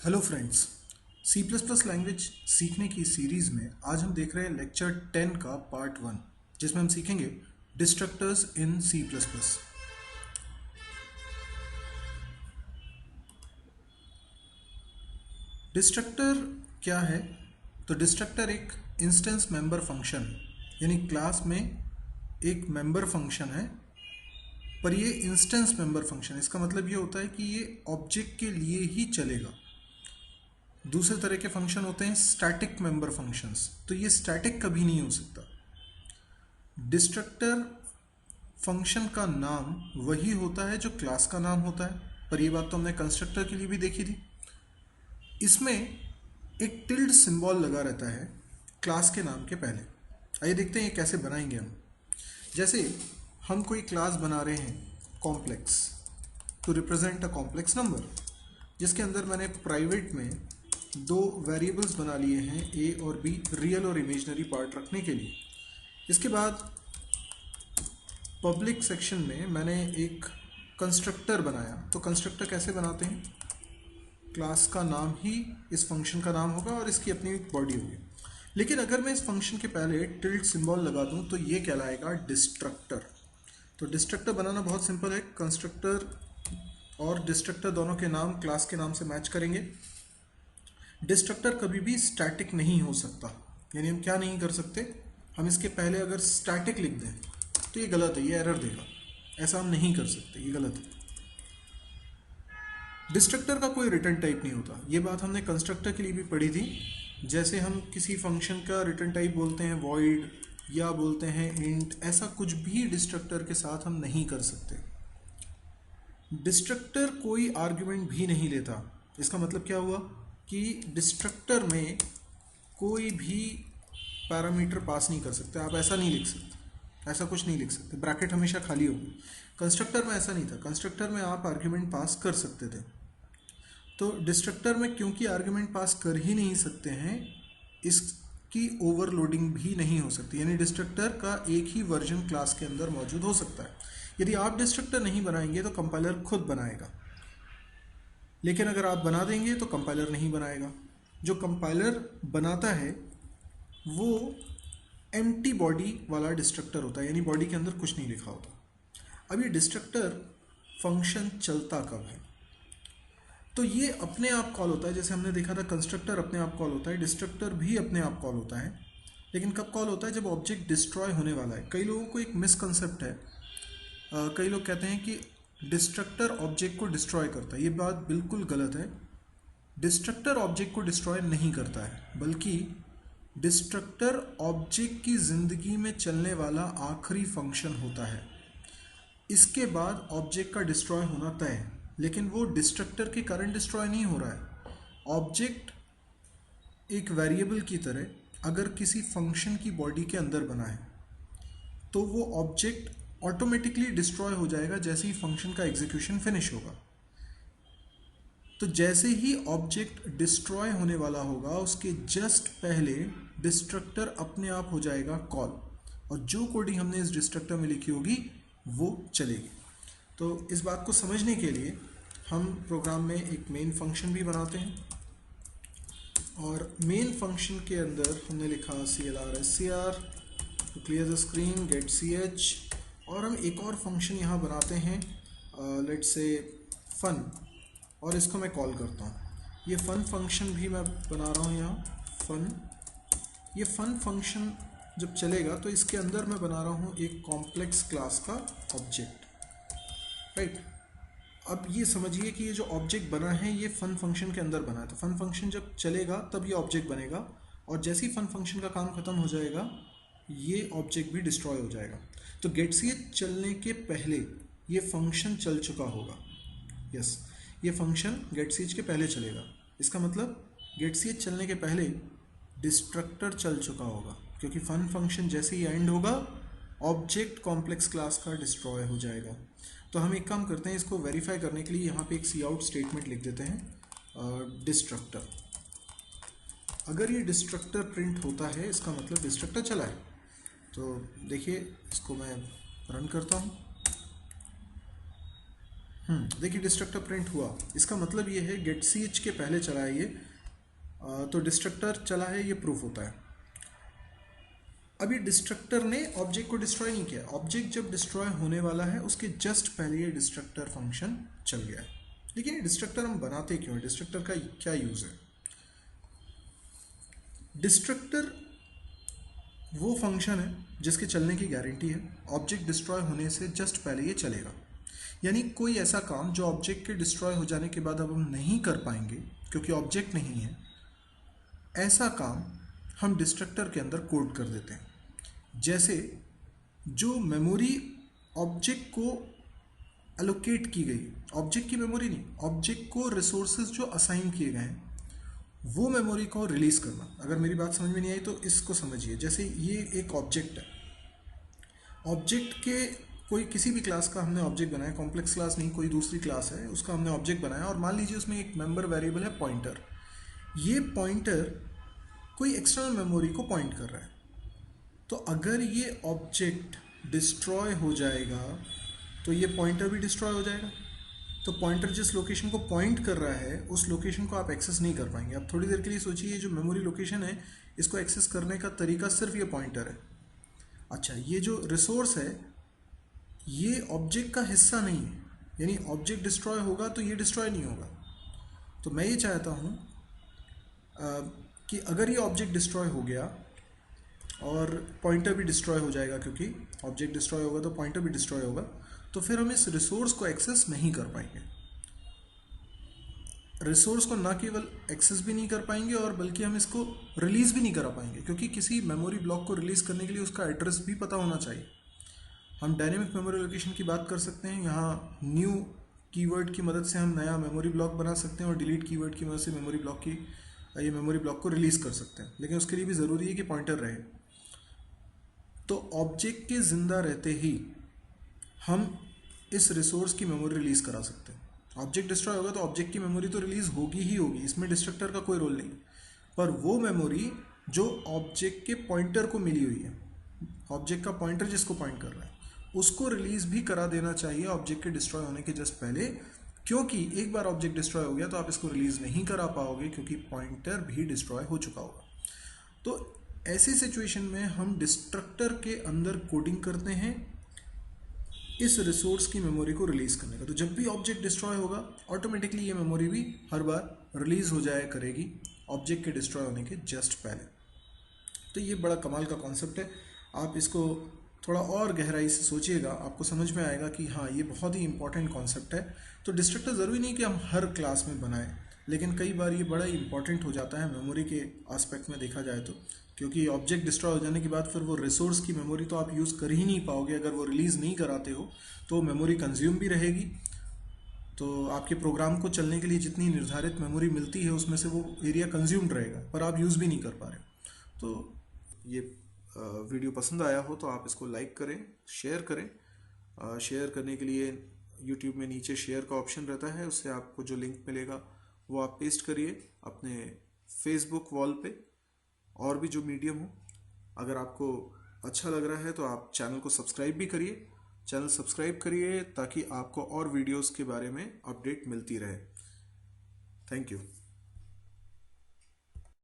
Hello friends, C plus plus language सीखने की series में आज हम देख रहे हैं लेक्चर 10 का पार्ट 1, जिसमें हम सीखेंगे डिस्ट्रक्टर्स इन सी प्लस प्लस। डिस्ट्रक्टर क्या है? तो डिस्ट्रक्टर एक इंस्टेंस मेंबर फंक्शन है, यानी क्लास में एक मेंबर फंक्शन है, पर ये इंस्टेंस मेंबर फंक्शन है। इसका मतलब ये होता है कि ये ऑब्जेक्ट के लिए ही चलेगा। दूसरे तरह के फंक्शन होते हैं स्टैटिक मेंबर फंक्शंस, तो ये स्टैटिक कभी नहीं हो सकता। डिस्ट्रक्टर फंक्शन का नाम वही होता है जो क्लास का नाम होता है, पर ये बात तो हमने कंस्ट्रक्टर के लिए भी देखी थी। इसमें एक टिल्ड सिंबल लगा रहता है क्लास के नाम के पहले। आइए देखते हैं ये कैसे बनाएंगे हम। जैसे हम कोई क्लास बना रहे हैं complex, to represent a complex number, जिसके अंदर मैंने प्राइवेट में दो वेरिएबल्स बना लिए हैं ए और बी, रियल और इमेजिनरी पार्ट रखने के लिए। इसके बाद पब्लिक सेक्शन में मैंने एक कंस्ट्रक्टर बनाया। तो कंस्ट्रक्टर कैसे बनाते हैं? क्लास का नाम ही इस फंक्शन का नाम होगा और इसकी अपनी एक बॉडी होगी। लेकिन अगर मैं इस फंक्शन के पहले टिल्ड सिंबल लगा दूं तो ये कहलाएगा डिस्ट्रक्टर। तो डिस्ट्रक्टर बनाना बहुत सिंपल है। कंस्ट्रक्टर और डिस्ट्रक्टर दोनों के नाम क्लास के नाम से मैच करेंगे। डिस्ट्रक्टर कभी भी स्टैटिक नहीं हो सकता, यानी हम क्या नहीं कर सकते, हम इसके पहले अगर स्टैटिक लिख दें तो ये गलत है, ये एरर देगा। ऐसा हम नहीं कर सकते, ये गलत है। डिस्ट्रक्टर का कोई रिटर्न टाइप नहीं होता। ये बात हमने कंस्ट्रक्टर के लिए भी पढ़ी थी। जैसे हम किसी फंक्शन का रिटर्न टाइप बोलते हैं वॉइड या बोलते हैं इंट, ऐसा कुछ भी डिस्ट्रक्टर के साथ हम नहीं कर सकते। डिस्ट्रक्टर कोई आर्ग्यूमेंट भी नहीं लेता। इसका मतलब क्या हुआ कि डिस्ट्रक्टर में कोई भी पैरामीटर पास नहीं कर सकते। आप ऐसा नहीं लिख सकते, ऐसा कुछ नहीं लिख सकते, ब्रैकेट हमेशा खाली होगी। कंस्ट्रक्टर में ऐसा नहीं था। कंस्ट्रक्टर में आप आर्ग्यूमेंट पास कर सकते थे। तो डिस्ट्रक्टर में क्योंकि आर्ग्यूमेंट पास कर ही नहीं सकते हैं, इसकी ओवरलोडिंग भी नहीं हो सकती, यानी डिस्ट्रक्टर का एक ही वर्जन क्लास के अंदर मौजूद हो सकता है। यदि आप डिस्ट्रक्टर नहीं बनाएंगे तो कंपाइलर खुद बनाएगा, लेकिन अगर आप बना देंगे तो कंपाइलर नहीं बनाएगा। जो कंपाइलर बनाता है वो एम्प्टी बॉडी वाला डिस्ट्रक्टर होता है, यानी बॉडी के अंदर कुछ नहीं लिखा होता। अब ये डिस्ट्रक्टर फंक्शन चलता कब है? तो ये अपने आप कॉल होता है। जैसे हमने देखा था कंस्ट्रक्टर अपने आप कॉल होता है, डिस्ट्रक्टर भी अपने आप कॉल होता है। लेकिन कब कॉल होता है? जब ऑब्जेक्ट डिस्ट्रॉय होने वाला है। कई लोगों को एक मिसकंसेप्ट है, कई लोग कहते हैं कि डिस्ट्रक्टर ऑब्जेक्ट को डिस्ट्रॉय करता है। ये बात बिल्कुल गलत है। डिस्ट्रक्टर ऑब्जेक्ट को डिस्ट्रॉय नहीं करता है, बल्कि डिस्ट्रक्टर ऑब्जेक्ट की ज़िंदगी में चलने वाला आखिरी फंक्शन होता है। इसके बाद ऑब्जेक्ट का डिस्ट्रॉय होना तय है, लेकिन वो डिस्ट्रक्टर के कारण डिस्ट्रॉय नहीं हो रहा है। ऑब्जेक्ट एक वेरिएबल की तरह अगर किसी फंक्शन की बॉडी के अंदर बना है तो वो ऑब्जेक्ट ऑटोमेटिकली डिस्ट्रॉय हो जाएगा जैसे ही फंक्शन का एग्जीक्यूशन फिनिश होगा। तो जैसे ही ऑब्जेक्ट डिस्ट्रॉय होने वाला होगा उसके जस्ट पहले डिस्ट्रक्टर अपने आप हो जाएगा कॉल, और जो कोडिंग हमने इस डिस्ट्रक्टर में लिखी होगी वो चलेगी। तो इस बात को समझने के लिए हम प्रोग्राम में एक मेन फंक्शन भी बनाते हैं, और मेन फंक्शन के अंदर हमने लिखा CLR to clear the screen, get CH, और हम एक और फंक्शन यहाँ बनाते हैं लेट्स से फन, और इसको मैं कॉल करता हूँ। ये फन फंक्शन भी मैं बना रहा हूँ यहाँ फन। ये फन फंक्शन जब चलेगा तो इसके अंदर मैं बना रहा हूँ एक कॉम्प्लेक्स क्लास का ऑब्जेक्ट, राइट। अब ये समझिए कि ये जो ऑब्जेक्ट बना है ये फन फंक्शन के अंदर बना है। तो फन फंक्शन जब चलेगा तब ये ऑब्जेक्ट बनेगा, और जैसे ही फन फंक्शन का काम खत्म हो जाएगा ये ऑब्जेक्ट भी डिस्ट्रॉय हो जाएगा। तो गेट CH चलने के पहले ये फंक्शन चल चुका होगा। यस, ये फंक्शन गेट CH के पहले चलेगा। इसका मतलब गेट CH चलने के पहले डिस्ट्रक्टर चल चुका होगा, क्योंकि फन फंक्शन जैसे ही एंड होगा ऑब्जेक्ट कॉम्प्लेक्स क्लास का डिस्ट्रॉय हो जाएगा। तो हम एक काम करते हैं, इसको वेरीफाई करने के लिए यहाँ पे एक काउट स्टेटमेंट लिख देते हैं डिस्ट्रक्टर। अगर ये डिस्ट्रक्टर प्रिंट होता है इसका मतलब डिस्ट्रक्टर चला है। तो देखिए इसको मैं रन करता हूँ। देखिए डिस्ट्रक्टर प्रिंट हुआ, इसका मतलब ये है गेट सी एच के पहले चला है ये, तो डिस्ट्रक्टर चला है, ये प्रूफ होता है। अभी डिस्ट्रक्टर ने ऑब्जेक्ट को डिस्ट्रॉय नहीं किया, ऑब्जेक्ट जब डिस्ट्रॉय होने वाला है उसके जस्ट पहले ये डिस्ट्रक्टर फंक्शन चल गया है। लेकिन ये डिस्ट्रक्टर हम बनाते क्यों है, डिस्ट्रक्टर का क्या यूज़ है? डिस्ट्रक्टर वो फंक्शन है जिसके चलने की गारंटी है, ऑब्जेक्ट डिस्ट्रॉय होने से जस्ट पहले ये चलेगा। यानी कोई ऐसा काम जो ऑब्जेक्ट के डिस्ट्रॉय हो जाने के बाद अब हम नहीं कर पाएंगे क्योंकि ऑब्जेक्ट नहीं है, ऐसा काम हम डिस्ट्रक्टर के अंदर कोड कर देते हैं। जैसे जो मेमोरी ऑब्जेक्ट को एलोकेट की गई, ऑब्जेक्ट की मेमोरी नहीं, ऑब्जेक्ट को रिसोर्सेज जो असाइन किए गए हैं वो मेमोरी को रिलीज करना। अगर मेरी बात समझ में नहीं आई तो इसको समझिए। जैसे ये एक ऑब्जेक्ट है, ऑब्जेक्ट के कोई किसी भी क्लास का हमने ऑब्जेक्ट बनाया, कॉम्प्लेक्स क्लास नहीं, कोई दूसरी क्लास है, उसका हमने ऑब्जेक्ट बनाया और मान लीजिए उसमें एक मेंबर वेरिएबल है पॉइंटर। ये पॉइंटर कोई एक्सटर्नल मेमोरी को पॉइंट कर रहा है। तो अगर ये ऑब्जेक्ट डिस्ट्रॉय हो जाएगा तो ये पॉइंटर भी डिस्ट्रॉय हो जाएगा। तो पॉइंटर जिस लोकेशन को पॉइंट कर रहा है उस लोकेशन को आप एक्सेस नहीं कर पाएंगे। अब थोड़ी देर के लिए सोचिए, ये जो मेमोरी लोकेशन है इसको एक्सेस करने का तरीका सिर्फ ये पॉइंटर है। अच्छा, ये जो रिसोर्स है ये ऑब्जेक्ट का हिस्सा नहीं है, यानी ऑब्जेक्ट डिस्ट्रॉय होगा तो ये डिस्ट्रॉय नहीं होगा। तो मैं ये चाहता हूँ कि अगर ये ऑब्जेक्ट डिस्ट्रॉय हो गया और पॉइंटर भी डिस्ट्रॉय हो जाएगा, क्योंकि ऑब्जेक्ट डिस्ट्रॉय होगा तो पॉइंटर भी डिस्ट्रॉय होगा, तो फिर हम इस रिसोर्स को एक्सेस नहीं कर पाएंगे। रिसोर्स को ना केवल एक्सेस भी नहीं कर पाएंगे और बल्कि हम इसको रिलीज़ भी नहीं करा पाएंगे, क्योंकि किसी मेमोरी ब्लॉक को रिलीज़ करने के लिए उसका एड्रेस भी पता होना चाहिए। हम डायनेमिक मेमोरी लोकेशन की बात कर सकते हैं, यहाँ न्यू कीवर्ड की मदद से हम नया मेमोरी ब्लॉक बना सकते हैं और डिलीट कीवर्ड की मदद से मेमोरी ब्लॉक को रिलीज़ कर सकते हैं। लेकिन उसके लिए भी ज़रूरी है कि पॉइंटर रहे। तो ऑब्जेक्ट के ज़िंदा रहते ही हम इस रिसोर्स की मेमोरी रिलीज़ करा सकते हैं। ऑब्जेक्ट डिस्ट्रॉय होगा तो ऑब्जेक्ट की मेमोरी तो रिलीज़ होगी ही होगी, इसमें डिस्ट्रक्टर का कोई रोल नहीं। पर वो मेमोरी जो ऑब्जेक्ट के पॉइंटर को मिली हुई है, ऑब्जेक्ट का पॉइंटर जिसको पॉइंट कर रहा है, उसको रिलीज़ भी करा देना चाहिए ऑब्जेक्ट के डिस्ट्रॉय होने के जस्ट पहले, क्योंकि एक बार ऑब्जेक्ट डिस्ट्रॉय हो गया तो आप इसको रिलीज़ नहीं करा पाओगे क्योंकि पॉइंटर भी डिस्ट्रॉय हो चुका होगा। तो ऐसी सिचुएशन में हम डिस्ट्रक्टर के अंदर कोडिंग करते हैं इस रिसोर्स की मेमोरी को रिलीज़ करने का। तो जब भी ऑब्जेक्ट डिस्ट्रॉय होगा ऑटोमेटिकली ये मेमोरी भी हर बार रिलीज़ हो जाया करेगी ऑब्जेक्ट के डिस्ट्रॉय होने के जस्ट पहले। तो ये बड़ा कमाल का कॉन्सेप्ट है, आप इसको थोड़ा और गहराई से सोचिएगा, आपको समझ में आएगा कि हाँ ये बहुत ही इंपॉर्टेंट कॉन्सेप्ट है। तो डिस्ट्रक्टर ज़रूरी नहीं कि हम हर क्लास में बनाएं, लेकिन कई बार ये बड़ा ही इंपॉर्टेंट हो जाता है मेमोरी के आस्पेक्ट में देखा जाए तो, क्योंकि ऑब्जेक्ट डिस्ट्रॉय हो जाने के बाद फिर वो रिसोर्स की मेमोरी तो आप यूज़ कर ही नहीं पाओगे। अगर वो रिलीज़ नहीं कराते हो तो मेमोरी कंज्यूम भी रहेगी, तो आपके प्रोग्राम को चलने के लिए जितनी निर्धारित मेमोरी मिलती है उसमें से वो एरिया कंज्यूम्ड रहेगा, पर आप यूज़ भी नहीं कर पा रहे। तो ये वीडियो पसंद आया हो तो आप इसको लाइक करें, शेयर करें। शेयर करने के लिए यूट्यूब में नीचे शेयर का ऑप्शन रहता है, उससे आपको जो लिंक मिलेगा वो आप पेस्ट करिए अपने फेसबुक वॉल पे, और भी जो मीडियम हो। अगर आपको अच्छा लग रहा है तो आप चैनल को सब्सक्राइब भी करिए, चैनल सब्सक्राइब करिए ताकि आपको और वीडियोस के बारे में अपडेट मिलती रहे। Thank you.